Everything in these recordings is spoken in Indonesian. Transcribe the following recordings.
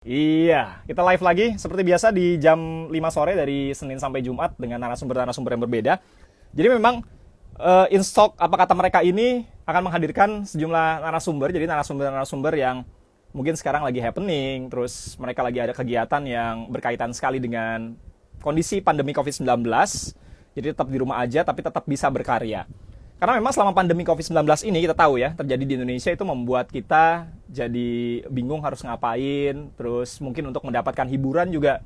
Iya, kita live lagi seperti biasa di jam 5 sore dari Senin sampai Jumat dengan narasumber-narasumber yang berbeda. Jadi memang in stock apa kata mereka ini akan menghadirkan sejumlah narasumber. Jadi narasumber-narasumber yang mungkin sekarang lagi happening, terus mereka lagi ada kegiatan yang berkaitan sekali dengan kondisi pandemi COVID-19. Jadi tetap di rumah aja tapi tetap bisa berkarya. Karena memang selama pandemi COVID-19 ini kita tahu ya, terjadi di Indonesia itu membuat kita jadi bingung harus ngapain, terus mungkin untuk mendapatkan hiburan juga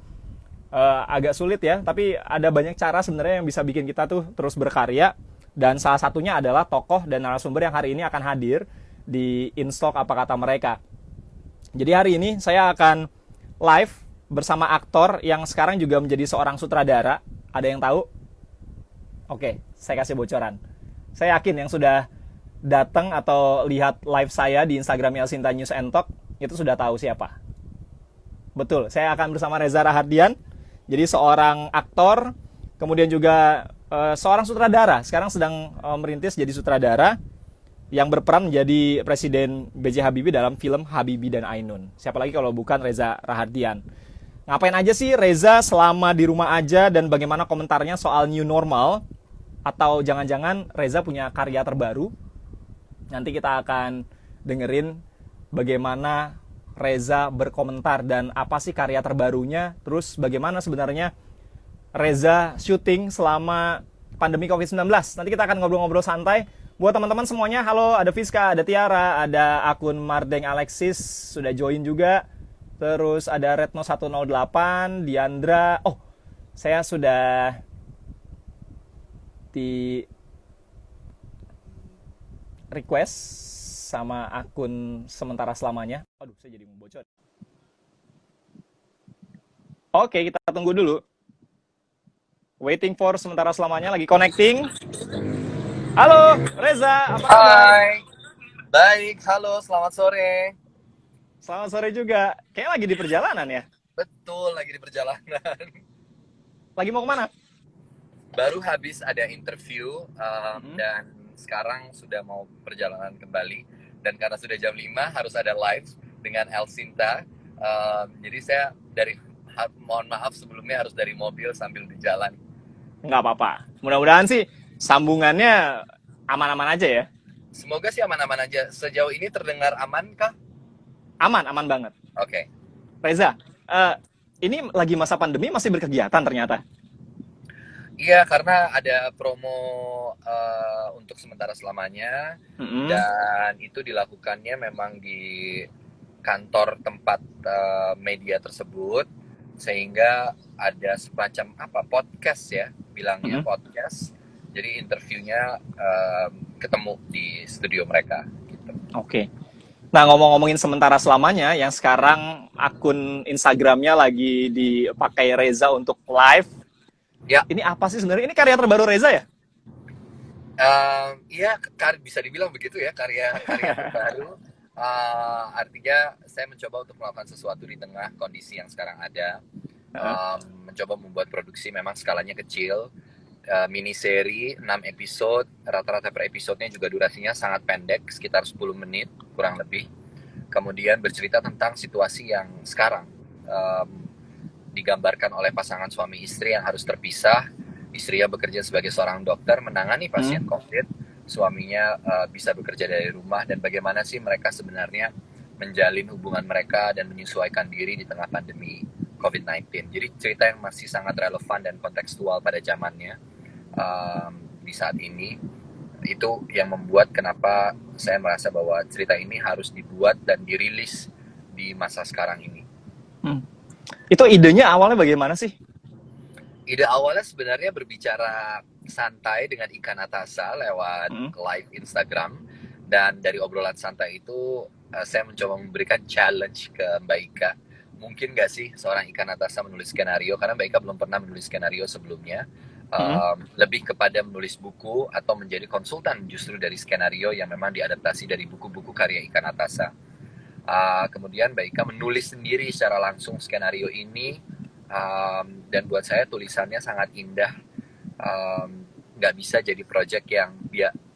agak sulit ya, tapi ada banyak cara sebenarnya yang bisa bikin kita tuh terus berkarya, dan salah satunya adalah tokoh dan narasumber yang hari ini akan hadir di Instock apa kata mereka. Jadi hari ini saya akan live bersama aktor yang sekarang juga menjadi seorang sutradara. Ada yang tahu? Oke, saya kasih bocoran. Saya yakin yang sudah datang atau lihat live saya di Instagram Elsinta News and Talk itu sudah tahu siapa. Betul, saya akan bersama Reza Rahardian. Jadi seorang aktor, kemudian juga seorang sutradara. Sekarang sedang merintis jadi sutradara yang berperan menjadi Presiden B.J. Habibie dalam film Habibie dan Ainun. Siapa lagi kalau bukan Reza Rahardian. Ngapain aja sih Reza selama di rumah aja, dan bagaimana komentarnya soal new normal? Atau jangan-jangan Reza punya karya terbaru? Nanti kita akan dengerin bagaimana Reza berkomentar dan apa sih karya terbarunya. Terus bagaimana sebenarnya Reza syuting selama pandemi COVID-19. Nanti kita akan ngobrol-ngobrol santai. Buat teman-teman semuanya, halo, ada Fiska, ada Tiara, ada akun Mardeng Alexis, sudah join juga. Terus ada Retno 108, Diandra. Oh, saya sudah di request sama akun sementara selamanya. Aduh, saya jadi mau bocor. Oke, kita tunggu dulu. Waiting for sementara selamanya, lagi connecting. Halo, Reza, apa kabar? Hai, baik, halo, selamat sore. Selamat sore juga. Kayaknya lagi di perjalanan ya. Betul, lagi di perjalanan. Lagi mau kemana? Baru habis ada interview Mm-mm. dan sekarang sudah mau perjalanan kembali. Dan karena sudah jam 5 harus ada live dengan Elsinta. Jadi saya mohon maaf sebelumnya harus dari mobil sambil di jalan. Nggak apa-apa. Mudah-mudahan sih sambungannya aman-aman aja ya. Semoga sih aman-aman aja. Sejauh ini terdengar aman kah? Aman, aman banget. Oke. Reza, ini lagi masa pandemi masih berkegiatan ternyata. Iya, karena ada promo untuk sementara selamanya Mm-mm. dan itu dilakukannya memang di kantor tempat media tersebut sehingga ada semacam podcast ya, bilangnya Mm-mm. podcast. Jadi interviewnya ketemu di studio mereka gitu. Oke. Nah, ngomong-ngomongin sementara selamanya, yang sekarang akun Instagramnya lagi dipakai Reza untuk live. Ya, Ini apa sih sebenarnya? Ini karya terbaru Reza ya? iya, bisa dibilang begitu ya, karya terbaru. Artinya saya mencoba untuk melakukan sesuatu di tengah kondisi yang sekarang ada. Heeh. Mencoba membuat produksi memang skalanya kecil, mini seri 6 episode, rata-rata per episodenya juga durasinya sangat pendek, sekitar 10 menit kurang lebih. Kemudian bercerita tentang situasi yang sekarang digambarkan oleh pasangan suami istri yang harus terpisah. Istrinya bekerja sebagai seorang dokter menangani pasien Hmm. COVID, suaminya bisa bekerja dari rumah, dan bagaimana sih mereka sebenarnya menjalin hubungan mereka dan menyesuaikan diri di tengah pandemi COVID-19. Jadi cerita yang masih sangat relevan dan kontekstual pada zamannya di saat ini. Itu yang membuat kenapa saya merasa bahwa cerita ini harus dibuat dan dirilis di masa sekarang ini. Hmm. Itu idenya awalnya bagaimana sih? Ide awalnya sebenarnya berbicara santai dengan Ika Natasha lewat Hmm. live Instagram, dan dari obrolan santai itu saya mencoba memberikan challenge ke Mbak Ika. Mungkin nggak sih seorang Ika Natasha menulis skenario, karena Mbak Ika belum pernah menulis skenario sebelumnya. Hmm. Lebih kepada menulis buku atau menjadi konsultan justru dari skenario yang memang diadaptasi dari buku-buku karya Ika Natasha. Kemudian Mbak Ika menulis sendiri secara langsung skenario ini, dan buat saya tulisannya sangat indah. Nggak bisa jadi project yang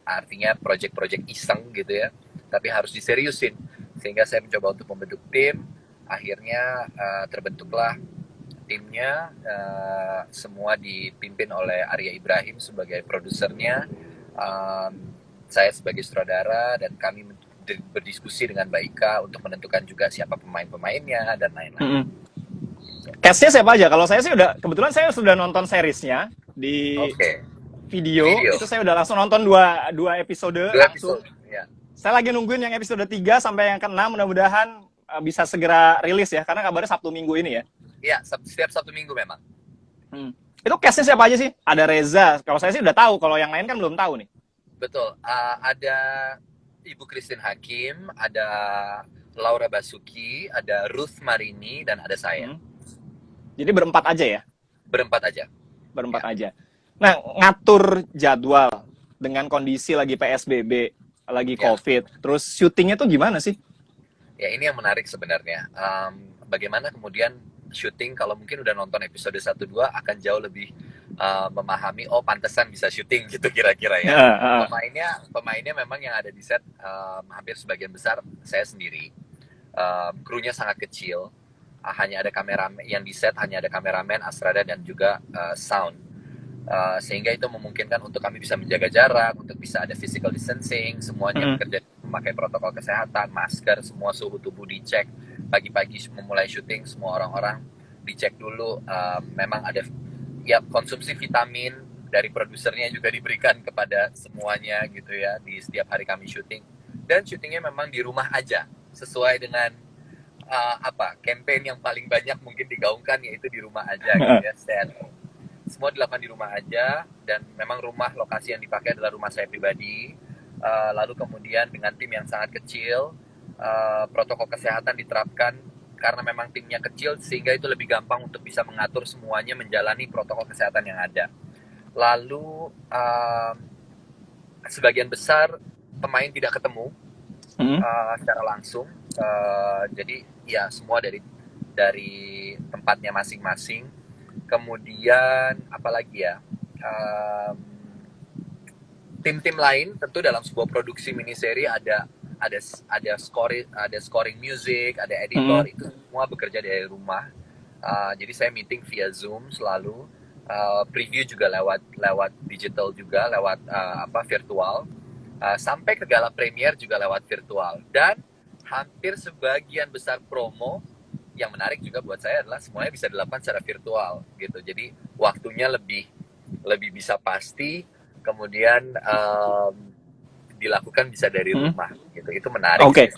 artinya project-project iseng gitu ya, tapi harus diseriusin, sehingga saya mencoba untuk membentuk tim, akhirnya terbentuklah timnya, semua dipimpin oleh Arya Ibrahim sebagai produsernya, saya sebagai sutradara, dan kami berdiskusi dengan Mbak Ika untuk menentukan juga siapa pemain-pemainnya dan lain-lain. Cast-nya siapa aja? Kalau saya sih kebetulan saya sudah nonton seriesnya di Oke. video. Video. Itu saya udah langsung nonton dua episode Dua langsung. episode, ya. Saya lagi nungguin yang episode 3 sampai yang ke-6, mudah-mudahan bisa segera rilis ya, karena kabarnya Sabtu Minggu ini ya. Iya, setiap Sabtu Minggu memang. Itu cast-nya siapa aja sih? Ada Reza. Kalau saya sih udah tahu, kalau yang lain kan belum tahu nih. Betul. Ada Ibu Christine Hakim, ada Laura Basuki, ada Ruth Marini, dan ada saya. Jadi berempat aja ya? Berempat aja. Berempat aja. Nah, ngatur jadwal dengan kondisi lagi PSBB, lagi COVID, terus syutingnya tuh gimana sih? Ya, ini yang menarik sebenarnya. Bagaimana kemudian syuting, kalau mungkin udah nonton episode 1-2 akan jauh lebih memahami, oh pantesan bisa syuting gitu kira-kira ya. Pemainnya memang yang ada di set hampir sebagian besar saya sendiri. Krunya sangat kecil, hanya ada kameramen yang di set, hanya ada kameramen, Astrada, dan juga sound. Sehingga itu memungkinkan untuk kami bisa menjaga jarak, untuk bisa ada physical distancing, semuanya bekerja memakai protokol kesehatan, masker, semua suhu tubuh dicek. Pagi-pagi memulai syuting, semua orang-orang dicek dulu. Memang ada ya konsumsi vitamin dari produsernya juga diberikan kepada semuanya gitu ya di setiap hari kami syuting. Dan syutingnya memang di rumah aja, sesuai dengan campaign yang paling banyak mungkin digaungkan, yaitu di rumah aja gitu ya, stay at home. Semua dilakukan di rumah aja, dan memang rumah lokasi yang dipakai adalah rumah saya pribadi. Lalu kemudian dengan tim yang sangat kecil, protokol kesehatan diterapkan karena memang timnya kecil, sehingga itu lebih gampang untuk bisa mengatur semuanya menjalani protokol kesehatan yang ada. Lalu sebagian besar pemain tidak ketemu secara langsung, jadi ya semua dari tempatnya masing-masing. Kemudian apalagi ya, tim-tim lain tentu dalam sebuah produksi miniseri ada scoring music, ada editor, itu semua bekerja dari rumah. Jadi saya meeting via Zoom selalu, preview juga lewat digital juga, lewat virtual, sampai ke gala premier juga lewat virtual, dan hampir sebagian besar promo yang menarik juga buat saya adalah semuanya bisa dilakukan secara virtual gitu. Jadi waktunya lebih bisa pasti, kemudian dilakukan bisa dari rumah gitu. Itu menarik. Oke.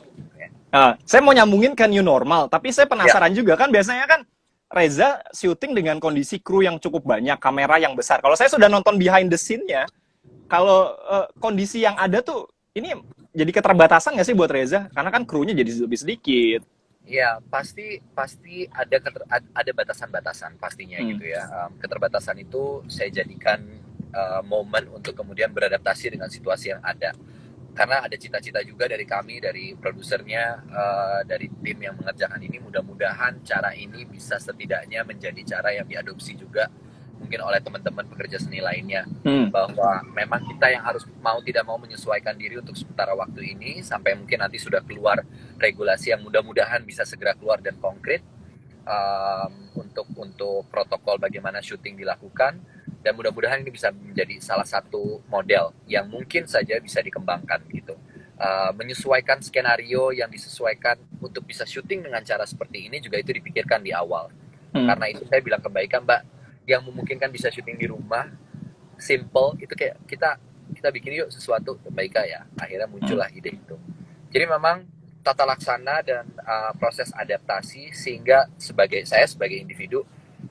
Saya mau nyambungin ke new normal, tapi saya penasaran juga, kan biasanya kan Reza syuting dengan kondisi kru yang cukup banyak, kamera yang besar. Kalau saya sudah nonton behind the scene-nya, kalau kondisi yang ada tuh, ini jadi keterbatasan nggak sih buat Reza? Karena kan krunya jadi lebih sedikit. Ya, pasti ada batasan-batasan pastinya gitu ya. Keterbatasan itu saya jadikan momen untuk kemudian beradaptasi dengan situasi yang ada. Karena ada cita-cita juga dari kami, dari produsernya, dari tim yang mengerjakan ini, mudah-mudahan cara ini bisa setidaknya menjadi cara yang diadopsi juga mungkin oleh teman-teman pekerja seni lainnya, bahwa memang kita yang harus mau tidak mau menyesuaikan diri untuk sementara waktu ini, sampai mungkin nanti sudah keluar regulasi yang mudah-mudahan bisa segera keluar dan konkret, untuk protokol bagaimana syuting dilakukan. Dan mudah-mudahan ini bisa menjadi salah satu model yang mungkin saja bisa dikembangkan gitu. Menyesuaikan skenario yang disesuaikan untuk bisa syuting dengan cara seperti ini juga itu dipikirkan di awal. Karena itu saya bilang ke Mbak Ika, Mbak, yang memungkinkan bisa syuting di rumah, simple, itu kayak kita bikin yuk sesuatu, Mbak Ika ya. Akhirnya muncullah ide itu. Jadi memang tata laksana dan proses adaptasi, sehingga saya sebagai individu,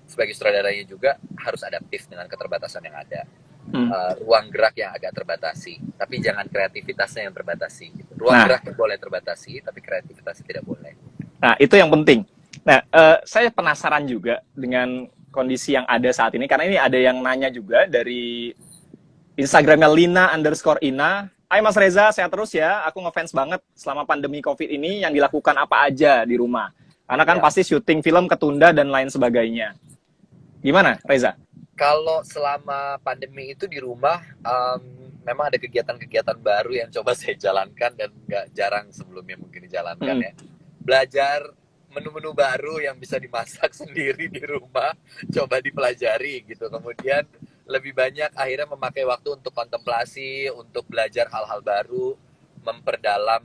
sebagai sutradaranya juga harus adaptif dengan keterbatasan yang ada. Ruang gerak yang agak terbatasi, tapi jangan kreativitasnya yang terbatasi gitu. Ruang geraknya boleh terbatasi, tapi kreativitasnya tidak boleh. Nah, itu yang penting. Nah, saya penasaran juga dengan kondisi yang ada saat ini, karena ini ada yang nanya juga dari Instagramnya Lina_Ina. Hai Mas Reza, sehat terus ya. Aku ngefans banget selama pandemi COVID ini, yang dilakukan apa aja di rumah. Karena kan pasti syuting film ketunda dan lain sebagainya. Gimana, Reza? Kalau selama pandemi itu di rumah, memang ada kegiatan-kegiatan baru yang coba saya jalankan dan nggak jarang sebelumnya mungkin dijalankan ya. Belajar menu-menu baru yang bisa dimasak sendiri di rumah, coba dipelajari gitu. Kemudian lebih banyak akhirnya memakai waktu untuk kontemplasi, untuk belajar hal-hal baru, memperdalam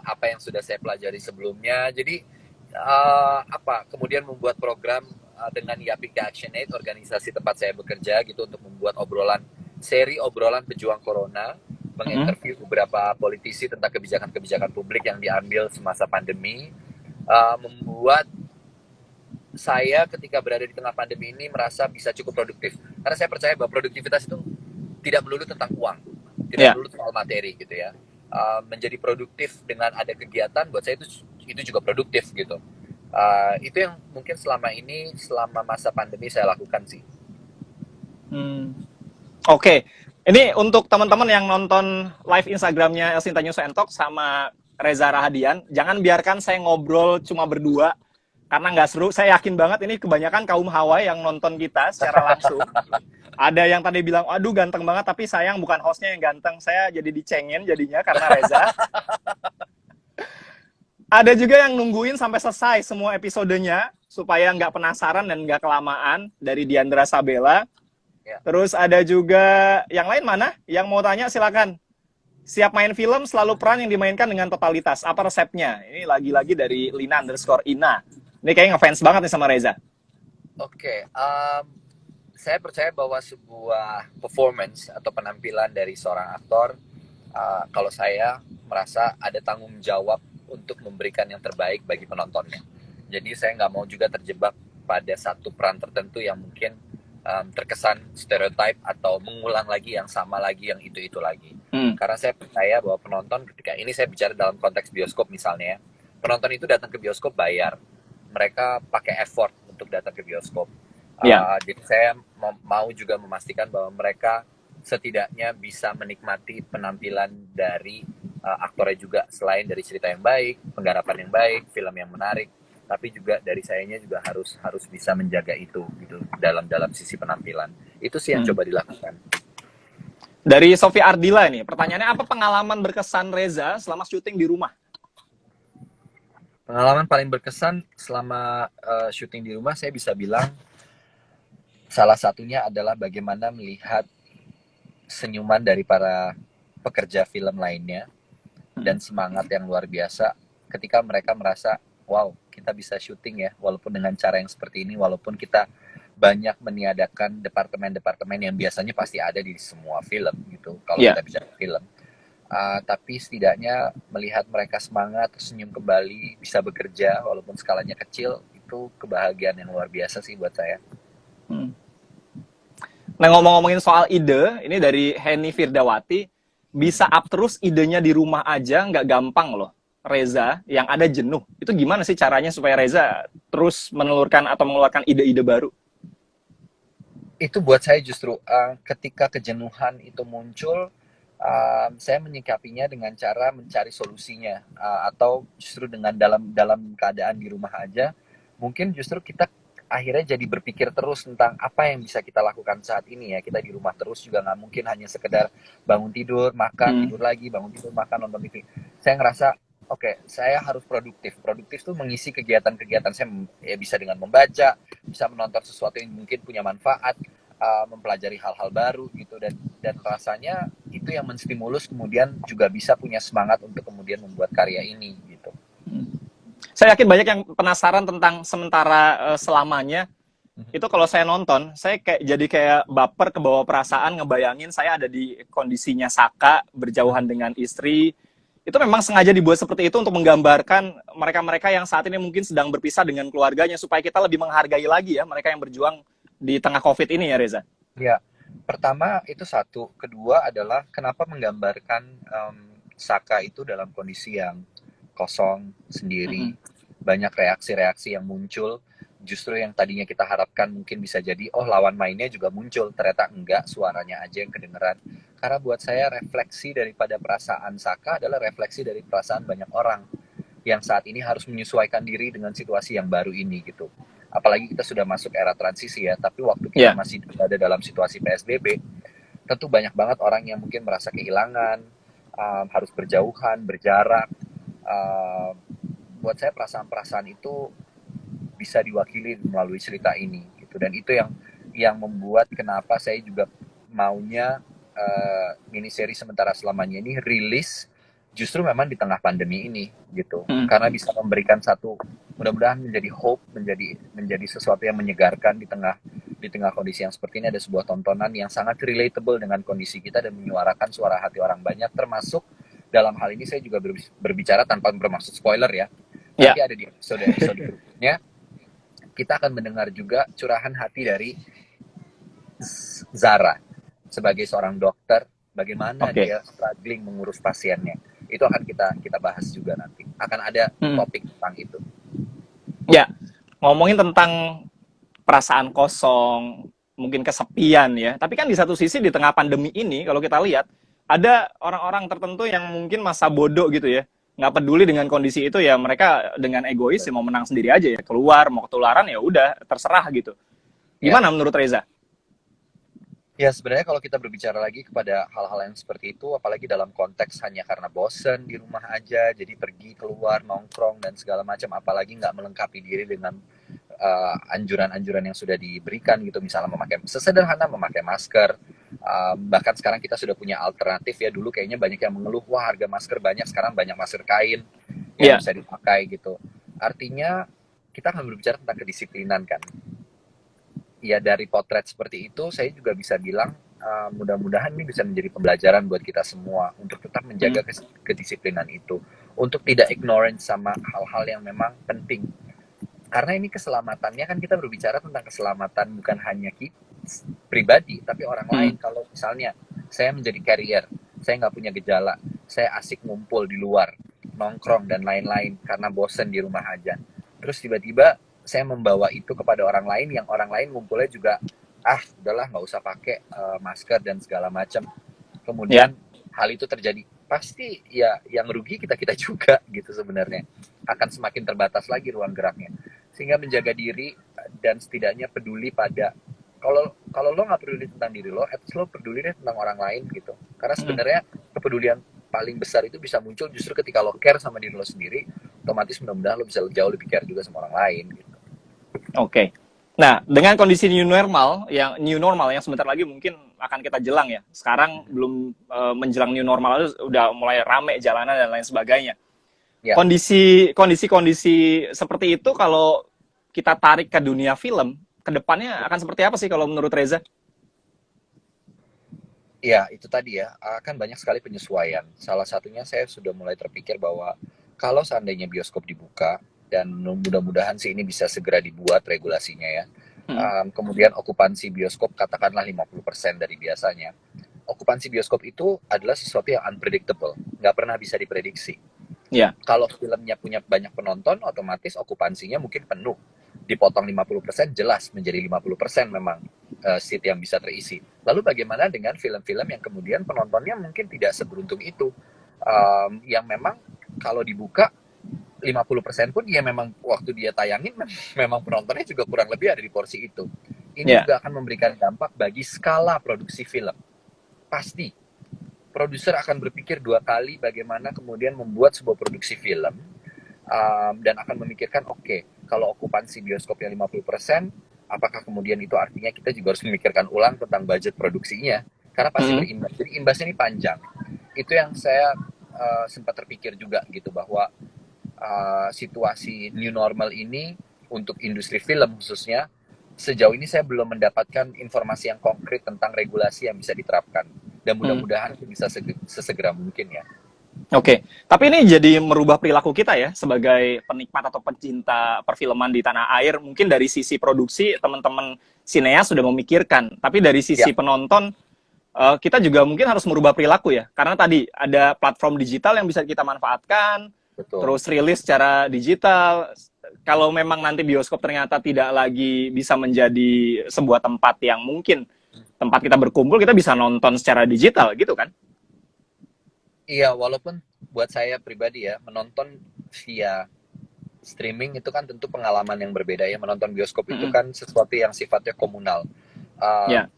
apa yang sudah saya pelajari sebelumnya. Jadi kemudian membuat program dengan Yapik Action Aid, organisasi tempat saya bekerja gitu, untuk membuat seri obrolan pejuang corona, menginterview beberapa politisi tentang kebijakan-kebijakan publik yang diambil semasa pandemi. Membuat saya ketika berada di tengah pandemi ini merasa bisa cukup produktif. Karena saya percaya bahwa produktivitas itu tidak melulu tentang uang, tidak melulu soal materi gitu ya. Menjadi produktif dengan ada kegiatan, buat saya itu juga produktif gitu. Itu yang mungkin selama masa pandemi saya lakukan sih. Oke. Ini untuk teman-teman yang nonton live Instagramnya Elsinta News and Talk sama Reza Rahadian, jangan biarkan saya ngobrol cuma berdua, karena nggak seru. Saya yakin banget ini kebanyakan kaum Hawaii yang nonton kita secara langsung. Ada yang tadi bilang, aduh ganteng banget, tapi sayang bukan hostnya yang ganteng. Saya jadi dicengin jadinya karena Reza. Ada juga yang nungguin sampai selesai semua episodenya, supaya nggak penasaran dan nggak kelamaan, dari Diandra Sabella. Ya. Terus ada juga yang lain mana? Yang mau tanya silakan. Siap main film, selalu peran yang dimainkan dengan totalitas. Apa resepnya? Ini lagi-lagi dari Lina_Ina. Ini kayaknya ngefans banget nih sama Reza. Oke, saya percaya bahwa sebuah performance atau penampilan dari seorang aktor, kalau saya merasa ada tanggung jawab untuk memberikan yang terbaik bagi penontonnya. Jadi saya nggak mau juga terjebak pada satu peran tertentu yang mungkin terkesan stereotype atau mengulang lagi yang sama lagi, yang itu lagi. Karena saya percaya bahwa penonton, ketika ini saya bicara dalam konteks bioskop misalnya, penonton itu datang ke bioskop bayar, mereka pakai effort untuk datang ke bioskop. Jadi saya mau juga memastikan bahwa mereka setidaknya bisa menikmati penampilan dari aktornya juga, selain dari cerita yang baik, penggarapan yang baik, film yang menarik, tapi juga dari sayanya juga harus bisa menjaga itu gitu dalam sisi penampilan. Itu sih yang coba dilakukan. Dari Sofi Ardila nih, pertanyaannya, apa pengalaman berkesan Reza selama syuting di rumah? Pengalaman paling berkesan selama syuting di rumah, saya bisa bilang salah satunya adalah bagaimana melihat senyuman dari para pekerja film lainnya dan semangat yang luar biasa ketika mereka merasa, wow, kita bisa syuting ya, walaupun dengan cara yang seperti ini, walaupun kita banyak meniadakan departemen-departemen yang biasanya pasti ada di semua film gitu, kalau kita bicara film. Tapi setidaknya melihat mereka semangat, senyum kembali, bisa bekerja walaupun skalanya kecil, itu kebahagiaan yang luar biasa sih buat saya. Nah, ngomong-ngomongin soal ide, ini dari Henny Firdawati, bisa up terus idenya di rumah aja, nggak gampang loh. Reza, yang ada jenuh. Itu gimana sih caranya supaya Reza terus menelurkan atau mengeluarkan ide-ide baru? Itu buat saya justru ketika kejenuhan itu muncul, saya menyikapinya dengan cara mencari solusinya, atau justru dengan dalam keadaan di rumah aja, mungkin justru kita akhirnya jadi berpikir terus tentang apa yang bisa kita lakukan saat ini ya. Kita di rumah terus juga nggak mungkin hanya sekedar bangun tidur, makan, tidur lagi, bangun tidur, makan, nonton TV. Saya ngerasa, oke, saya harus produktif. Produktif tuh mengisi kegiatan-kegiatan saya, ya bisa dengan membaca, bisa menonton sesuatu yang mungkin punya manfaat, mempelajari hal-hal baru gitu, dan rasanya itu yang menstimulus kemudian juga bisa punya semangat untuk kemudian membuat karya ini gitu. Saya yakin banyak yang penasaran tentang sementara selamanya. Itu kalau saya nonton, saya jadi kayak baper, ke bawah perasaan, ngebayangin saya ada di kondisinya Saka, berjauhan dengan istri. Itu memang sengaja dibuat seperti itu untuk menggambarkan mereka-mereka yang saat ini mungkin sedang berpisah dengan keluarganya, supaya kita lebih menghargai lagi ya mereka yang berjuang di tengah COVID ini ya, Reza. Ya, pertama itu satu. Kedua adalah kenapa menggambarkan Saka itu dalam kondisi yang kosong, sendiri, banyak reaksi-reaksi yang muncul. Justru yang tadinya kita harapkan mungkin bisa jadi, oh lawan mainnya juga muncul, ternyata enggak, suaranya aja yang kedengeran. Karena buat saya refleksi daripada perasaan Saka adalah refleksi dari perasaan banyak orang yang saat ini harus menyesuaikan diri dengan situasi yang baru ini gitu. Apalagi kita sudah masuk era transisi ya, tapi waktu kita masih berada dalam situasi PSBB, tentu banyak banget orang yang mungkin merasa kehilangan, harus berjauhan, berjarak. Buat saya perasaan-perasaan itu bisa diwakili melalui cerita ini gitu. Dan itu yang membuat kenapa saya juga maunya miniseri Sementara Selamanya ini rilis justru memang di tengah pandemi ini gitu, karena bisa memberikan satu, mudah-mudahan menjadi hope, menjadi sesuatu yang menyegarkan di tengah kondisi yang seperti ini. Ada sebuah tontonan yang sangat relatable dengan kondisi kita dan menyuarakan suara hati orang banyak, termasuk dalam hal ini saya juga berbicara tanpa bermaksud spoiler ya. Nanti ada di episode berikutnya kita akan mendengar juga curahan hati dari Zara sebagai seorang dokter, bagaimana dia struggling mengurus pasiennya. Itu akan kita bahas juga nanti. Akan ada topik tentang itu. Ya, ngomongin tentang perasaan kosong, mungkin kesepian ya. Tapi kan di satu sisi di tengah pandemi ini, kalau kita lihat, ada orang-orang tertentu yang mungkin masa bodoh gitu ya. Nggak peduli dengan kondisi itu ya, mereka dengan egois ya mau menang sendiri aja ya. Keluar, mau ketularan ya udah, terserah gitu. Gimana menurut Reza? Ya sebenarnya kalau kita berbicara lagi kepada hal-hal yang seperti itu, apalagi dalam konteks hanya karena bosen di rumah aja, jadi pergi keluar, nongkrong, dan segala macam, apalagi nggak melengkapi diri dengan anjuran-anjuran yang sudah diberikan gitu, misalnya sesederhana memakai masker, bahkan sekarang kita sudah punya alternatif ya. Dulu kayaknya banyak yang mengeluh, wah harga masker banyak, sekarang banyak masker kain yang bisa dipakai gitu. Artinya kita akan berbicara tentang kedisiplinan kan. Ya dari potret seperti itu saya juga bisa bilang mudah-mudahan ini bisa menjadi pembelajaran buat kita semua untuk tetap menjaga kedisiplinan itu, untuk tidak ignorant sama hal-hal yang memang penting, karena ini keselamatannya kan, kita berbicara tentang keselamatan bukan hanya kita pribadi tapi orang lain. Kalau misalnya saya menjadi carrier, saya nggak punya gejala, saya asik ngumpul di luar, nongkrong dan lain-lain karena bosen di rumah aja, terus tiba-tiba saya membawa itu kepada orang lain, yang orang lain ngumpulnya juga udahlah nggak usah pakai masker dan segala macam, kemudian hal itu terjadi, pasti ya yang rugi kita juga gitu. Sebenarnya akan semakin terbatas lagi ruang geraknya, sehingga menjaga diri dan setidaknya peduli pada, kalau lo nggak peduli tentang diri lo, at least lo peduli deh tentang orang lain gitu. Karena sebenarnya kepedulian paling besar itu bisa muncul justru ketika lo care sama diri lo sendiri, otomatis mudah-mudahan lo bisa jauh lebih care juga sama orang lain gitu. Oke. Nah, dengan kondisi new normal yang sebentar lagi mungkin akan kita jelang ya. Sekarang belum menjelang new normal itu udah mulai rame jalanan dan lain sebagainya. Kondisi seperti itu kalau kita tarik ke dunia film, kedepannya akan seperti apa sih kalau menurut Reza? Ya, itu tadi ya, akan banyak sekali penyesuaian. Salah satunya saya sudah mulai terpikir bahwa kalau seandainya bioskop dibuka, dan mudah-mudahan sih ini bisa segera dibuat regulasinya ya. Kemudian okupansi bioskop katakanlah 50% dari biasanya. Okupansi bioskop itu adalah sesuatu yang unpredictable, nggak pernah bisa diprediksi. Kalau filmnya punya banyak penonton, otomatis okupansinya mungkin penuh. Dipotong 50% jelas menjadi 50% memang seat yang bisa terisi. Lalu bagaimana dengan film-film yang kemudian penontonnya mungkin tidak seberuntung itu, yang memang kalau dibuka 50% pun ya memang waktu dia tayangin memang penontonnya juga kurang lebih ada di porsi itu. Ini juga akan memberikan dampak bagi skala produksi film. Pasti produser akan berpikir dua kali bagaimana kemudian membuat sebuah produksi film, dan akan memikirkan kalau okupansi bioskopnya 50%, apakah kemudian itu artinya kita juga harus memikirkan ulang tentang budget produksinya, karena pasti berimbas. Jadi imbasnya ini panjang. Itu yang saya sempat terpikir juga gitu, bahwa situasi new normal ini untuk industri film khususnya, sejauh ini saya belum mendapatkan informasi yang konkret tentang regulasi yang bisa diterapkan, dan mudah-mudahan itu bisa sesegera mungkin ya. Oke, tapi ini jadi merubah perilaku kita ya sebagai penikmat atau pencinta perfilman di tanah air. Mungkin dari sisi produksi teman-teman sineas sudah memikirkan, tapi dari sisi penonton kita juga mungkin harus merubah perilaku ya, karena tadi ada platform digital yang bisa kita manfaatkan. Betul. Terus rilis secara digital. Kalau memang nanti bioskop ternyata tidak lagi bisa menjadi sebuah tempat yang mungkin tempat kita berkumpul, kita bisa nonton secara digital gitu kan? Iya, walaupun buat saya pribadi ya, menonton via streaming itu kan tentu pengalaman yang berbeda ya. Menonton bioskop itu kan sesuatu yang sifatnya komunal,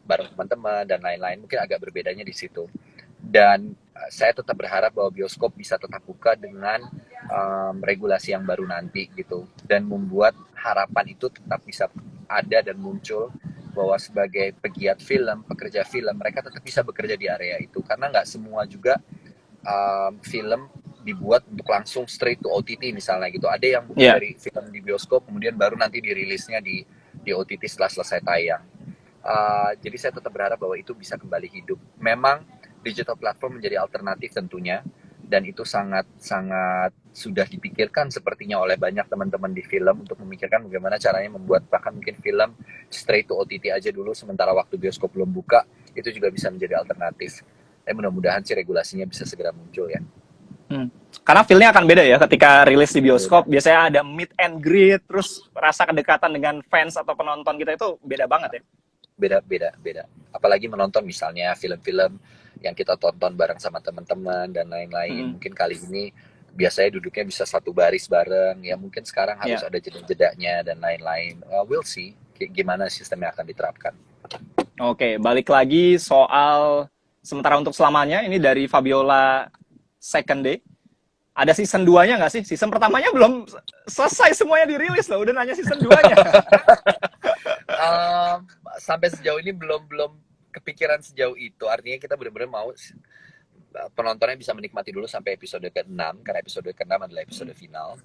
bareng teman-teman dan lain-lain. Mungkin agak berbedanya di situ. Dan saya tetap berharap bahwa bioskop bisa tetap buka dengan regulasi yang baru nanti gitu, dan membuat harapan itu tetap bisa ada dan muncul, bahwa sebagai pegiat film, pekerja film, mereka tetap bisa bekerja di area itu, karena nggak semua juga film dibuat untuk langsung straight to OTT misalnya gitu. Ada yang mungkin Iya. dari film di bioskop kemudian baru nanti dirilisnya di OTT setelah selesai tayang. Jadi saya tetap berharap bahwa itu bisa kembali hidup. Memang digital platform menjadi alternatif tentunya, dan itu sangat sudah dipikirkan sepertinya oleh banyak teman-teman di film untuk memikirkan bagaimana caranya membuat bahkan mungkin film straight to OTT aja dulu sementara waktu bioskop belum buka, itu juga bisa menjadi alternatif. Mudah-mudahan sih regulasinya bisa segera muncul ya. Karena feel-nya akan beda ya ketika rilis di bioskop. Biasanya ada meet and greet, terus rasa kedekatan dengan fans atau penonton kita itu beda banget ya. Beda. Apalagi menonton misalnya film-film yang kita tonton bareng sama teman-teman dan lain-lain. Mungkin kali ini biasanya duduknya bisa satu baris bareng, ya mungkin sekarang harus ada jeda-jedanya dan lain-lain. We'll see gimana sistem yang akan diterapkan. Oke, balik lagi soal sementara untuk selamanya, ini dari Fabiola Second Day. Ada season 2-nya nggak sih? Season pertamanya belum selesai semuanya dirilis loh, udah nanya season 2-nya. Sampai sejauh ini belum kepikiran sejauh itu. Artinya kita benar-benar mau penontonnya bisa menikmati dulu sampai episode ke-6, karena episode ke-6 adalah episode final.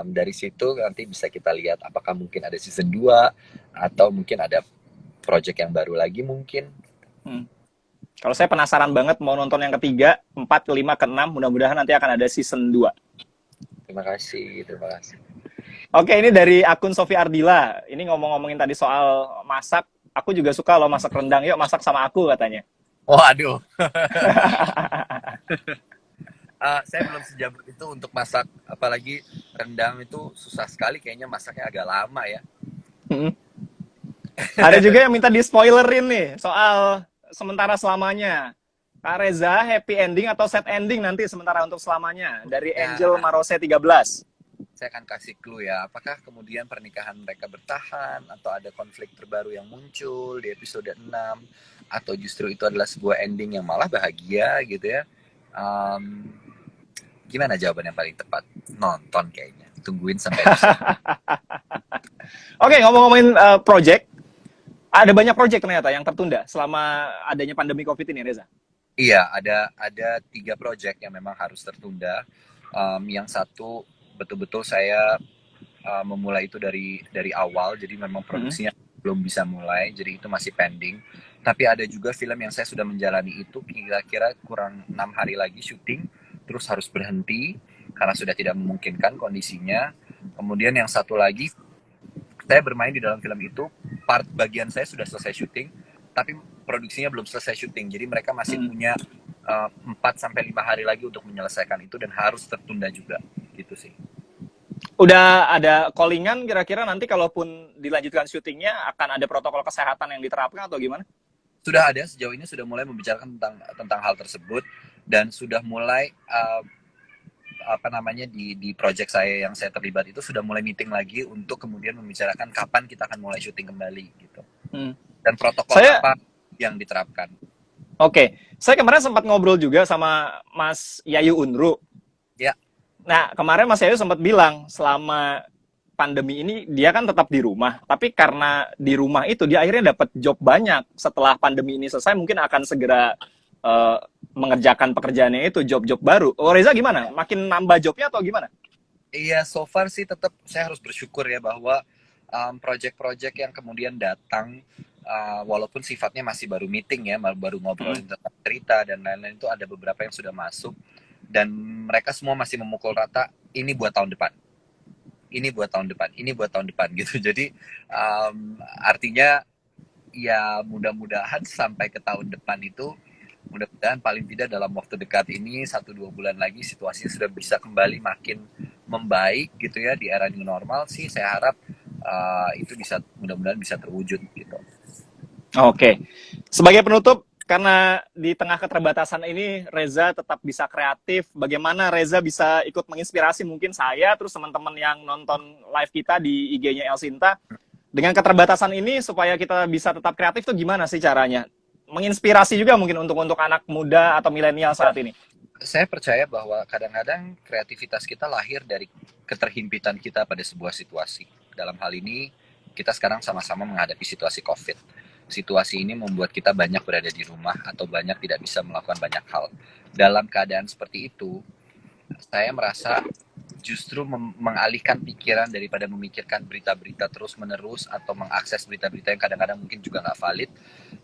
Dari situ nanti bisa kita lihat apakah mungkin ada season 2 atau mungkin ada project yang baru lagi mungkin. Kalau saya penasaran banget mau nonton yang ketiga, 4, ke-5, ke-6, mudah-mudahan nanti akan ada season 2. Terima kasih. Oke, ini dari akun Sofi Ardila. Ini ngomongin tadi soal masak, aku juga suka loh masak rendang, yuk masak sama aku katanya. Waduh. Saya belum sejabut itu untuk masak, apalagi rendang itu susah sekali, kayaknya masaknya agak lama ya. Ada juga yang minta di-spoilerin nih soal sementara selamanya. Kak Reza, happy ending atau sad ending nanti sementara untuk selamanya? Dari Angel Marose 13. Saya akan kasih clue ya, apakah kemudian pernikahan mereka bertahan, atau ada konflik terbaru yang muncul di episode 6, atau justru itu adalah sebuah ending yang malah bahagia gitu ya. Gimana jawaban yang paling tepat? Nonton kayaknya, tungguin sampai episode. Oke, ngomongin project, ada banyak project ternyata yang tertunda selama adanya pandemi COVID ini, Reza. Iya, ada 3 project yang memang harus tertunda. Yang satu betul-betul saya memulai itu dari awal, jadi memang produksinya belum bisa mulai, jadi itu masih pending. Tapi ada juga film yang saya sudah menjalani itu kira-kira kurang 6 hari lagi syuting, terus harus berhenti karena sudah tidak memungkinkan kondisinya. Kemudian yang satu lagi, saya bermain di dalam film itu, part bagian saya sudah selesai syuting, tapi produksinya belum selesai syuting, jadi mereka masih punya 4-5 hari lagi untuk menyelesaikan itu, dan harus tertunda juga, gitu sih. Udah ada callingan kira-kira nanti kalaupun dilanjutkan syutingnya akan ada protokol kesehatan yang diterapkan atau gimana? Sudah ada, sejauh ini sudah mulai membicarakan tentang hal tersebut, dan sudah mulai di project saya yang saya terlibat itu sudah mulai meeting lagi untuk kemudian membicarakan kapan kita akan mulai syuting kembali gitu. Dan protokol apa yang diterapkan. Oke, saya kemarin sempat ngobrol juga sama Mas Yayu Unru. Ya. Nah, kemarin Mas Yayu sempat bilang selama pandemi ini dia kan tetap di rumah, tapi karena di rumah itu dia akhirnya dapat job banyak. Setelah pandemi ini selesai mungkin akan segera mengerjakan pekerjaannya itu, job-job baru. Oh, Reza gimana? Makin nambah jobnya atau gimana? Iya, so far sih tetap saya harus bersyukur ya bahwa project-project yang kemudian datang, walaupun sifatnya masih baru meeting ya, baru ngobrolin tentang cerita dan lain-lain, itu ada beberapa yang sudah masuk, dan mereka semua masih memukul rata, ini buat tahun depan, ini buat tahun depan, ini buat tahun depan gitu. Jadi artinya ya mudah-mudahan sampai ke tahun depan itu, mudah-mudahan paling tidak dalam waktu dekat ini 1-2 bulan lagi situasinya sudah bisa kembali makin membaik gitu ya, di era new normal sih. Saya harap itu bisa, mudah-mudahan bisa terwujud gitu. Oke. Sebagai penutup, karena di tengah keterbatasan ini Reza tetap bisa kreatif, bagaimana Reza bisa ikut menginspirasi mungkin saya terus teman-teman yang nonton live kita di IG-nya Elsinta dengan keterbatasan ini supaya kita bisa tetap kreatif tuh gimana sih caranya? Menginspirasi juga mungkin untuk anak muda atau milenial saat ini. Saya percaya bahwa kadang-kadang kreativitas kita lahir dari keterhimpitan kita pada sebuah situasi. Dalam hal ini, kita sekarang sama-sama menghadapi situasi COVID. Situasi ini membuat kita banyak berada di rumah atau banyak tidak bisa melakukan banyak hal. Dalam keadaan seperti itu, saya merasa justru mengalihkan pikiran daripada memikirkan berita-berita terus-menerus atau mengakses berita-berita yang kadang-kadang mungkin juga nggak valid.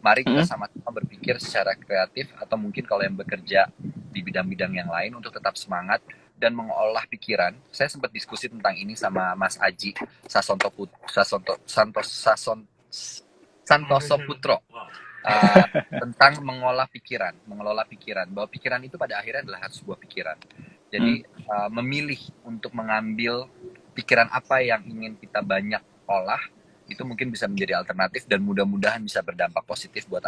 Mari kita sama-sama berpikir secara kreatif atau mungkin kalau yang bekerja di bidang-bidang yang lain untuk tetap semangat dan mengolah pikiran. Saya sempat diskusi tentang ini sama Mas Aji Santoso Putro. Tentang mengelola pikiran bahwa pikiran itu pada akhirnya adalah sebuah pikiran. Jadi memilih untuk mengambil pikiran apa yang ingin kita banyak olah itu mungkin bisa menjadi alternatif dan mudah-mudahan bisa berdampak positif buat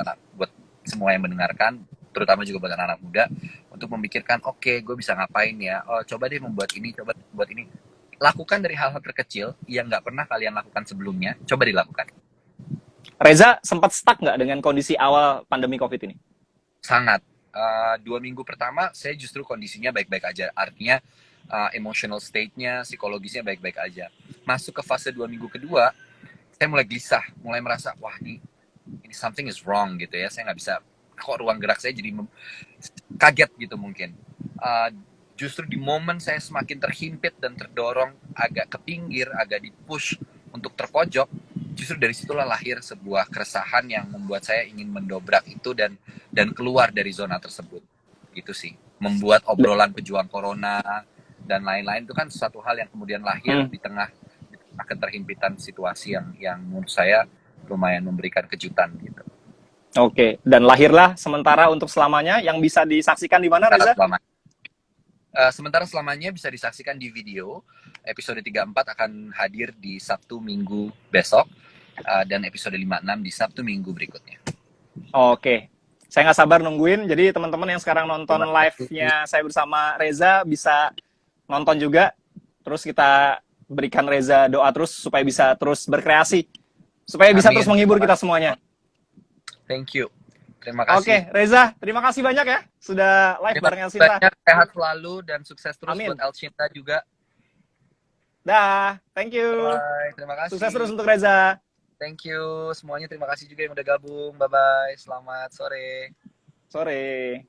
semua yang mendengarkan, terutama juga buat anak-anak muda untuk memikirkan oke, gue bisa ngapain ya, coba deh membuat ini, coba buat ini. Lakukan dari hal-hal terkecil yang nggak pernah kalian lakukan sebelumnya, coba dilakukan. Reza sempat stuck nggak dengan kondisi awal pandemi COVID ini? Sangat. 2 minggu pertama saya justru kondisinya baik-baik aja. Artinya emotional state-nya, psikologisnya baik-baik aja. Masuk ke fase 2 minggu kedua, saya mulai gelisah, mulai merasa, wah ini something is wrong gitu ya. Saya nggak bisa, kok ruang gerak saya jadi kaget gitu mungkin. Justru di momen saya semakin terhimpit dan terdorong agak ke pinggir, agak di-push untuk terpojok, justru dari situlah lahir sebuah keresahan yang membuat saya ingin mendobrak itu dan keluar dari zona tersebut. Gitu sih. Membuat obrolan pejuang corona dan lain-lain itu kan suatu hal yang kemudian lahir di tengah keterhimpitan situasi yang menurut saya lumayan memberikan kejutan gitu. Oke, dan lahirlah Sementara Untuk Selamanya yang bisa disaksikan di mana, Reza? Sementara Selamanya bisa disaksikan di video. Episode 34 akan hadir di Sabtu Minggu besok. Dan episode 56 di Sabtu Minggu berikutnya. Oke, saya nggak sabar nungguin. Jadi teman-teman yang sekarang nonton live-nya saya bersama Reza bisa nonton juga. Terus kita berikan Reza doa terus supaya bisa terus berkreasi. Supaya bisa terus menghibur kita semuanya. Thank you. Terima kasih. Oke, Reza, terima kasih banyak ya sudah live bareng Elcinta. Sehat selalu dan sukses terus. Amin. Buat Elcinta juga. Dah, thank you. Bye, terima kasih. Sukses terus untuk Reza. Thank you semuanya, terima kasih juga yang udah gabung. Bye-bye, selamat sore. Sore.